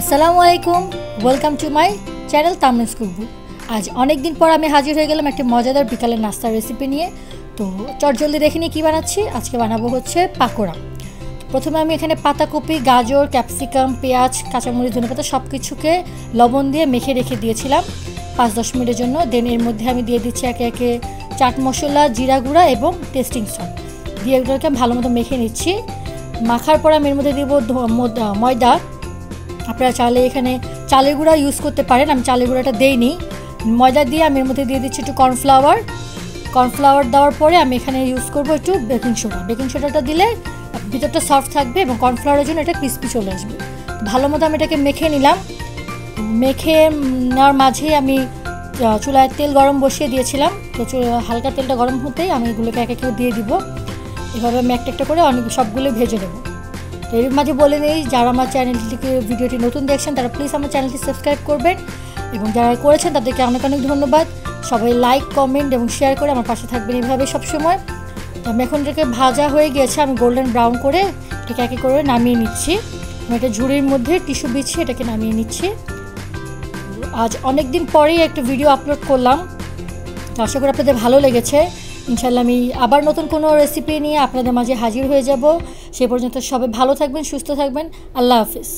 আসসালামু আলাইকুম, welcome to my channel Tamnis cookbook. আজ অনেক দিন পর আমি হাজির হয়ে গেলাম একটা মজাদার বিকালের নাস্তার রেসিপি নিয়ে। তো চটজলদি দেখে নিই কী বানাচ্ছি। আজকে বানাবো হচ্ছে পাকোড়া। প্রথমে আমি এখানে পাতাকপি, গাজর, ক্যাপসিকাম, পেঁয়াজ, কাঁচামরিচ, ধনেপাতা সব কিছুকে লবণ দিয়ে মেখে রেখে দিয়েছিলাম 5-10 মিনিটের জন্য। দেন এর মধ্যে আমি দিয়ে দিচ্ছি একে একে চাট মশলা, জিরা গুঁড়া এবং টেস্টিং সল্ট দিয়ে এগুলোকে ভালো মতো মেখে নিচ্ছি। মাখার পর আমি এর মধ্যে দেবো ময়দা। আপনারা চাইলে এখানে চালের গুঁড়া ইউজ করতে পারেন, আমি চালের গুঁড়াটা দেইনি। ময়দা দিয়ে আমি এর মধ্যে দিয়ে দিচ্ছি একটু কর্নফ্লাওয়ার দেওয়ার পরে আমি এখানে ইউজ করবো একটু বেকিং সোডাটা দিলে ভিতরটা সফট থাকবে এবং কর্নফ্লাওয়ারের জন্য এটা ক্রিস্পি চলে আসবে। ভালো মতো আমি এটাকে মেখে নিলাম। মেখে নেওয়ার মাঝেই আমি চুলায় তেল গরম বসিয়ে দিয়েছিলাম। তো হালকা তেলটা গরম হতেই আমি এগুলোকে এক একে দিয়ে দিব। এভাবে আমি একটা একটা করে সবগুলো ভেজে নেব। এর মাঝে বলে নেই, যারা আমার চ্যানেলটিকে ভিডিওটি নতুন দেখছেন তারা প্লিজ আমার চ্যানেলটি সাবস্ক্রাইব করবেন এবং যারা করেছেন তাদেরকে অনেক অনেক ধন্যবাদ। সবাই লাইক, কমেন্ট এবং শেয়ার করে আমার পাশে থাকবেন এইভাবে সবসময়। আমি এখন এটাকে ভাজা হয়ে গিয়েছে, আমি গোল্ডেন ব্রাউন করে এটাকে একে করে নামিয়ে নিচ্ছি। আমি একটা ঝুড়ির মধ্যে টিস্যু বিছিয়ে এটাকে নামিয়ে নিচ্ছি। আজ অনেক দিন পরেই একটা ভিডিও আপলোড করলাম, আশা করি আপনাদের ভালো লেগেছে। ইনশাল্লাহ আমি আবার নতুন কোনো রেসিপি নিয়ে আপনাদের মাঝে হাজির হয়ে যাব। সে পর্যন্ত সবাই ভালো থাকবেন, সুস্থ থাকবেন। আল্লাহ হাফিজ।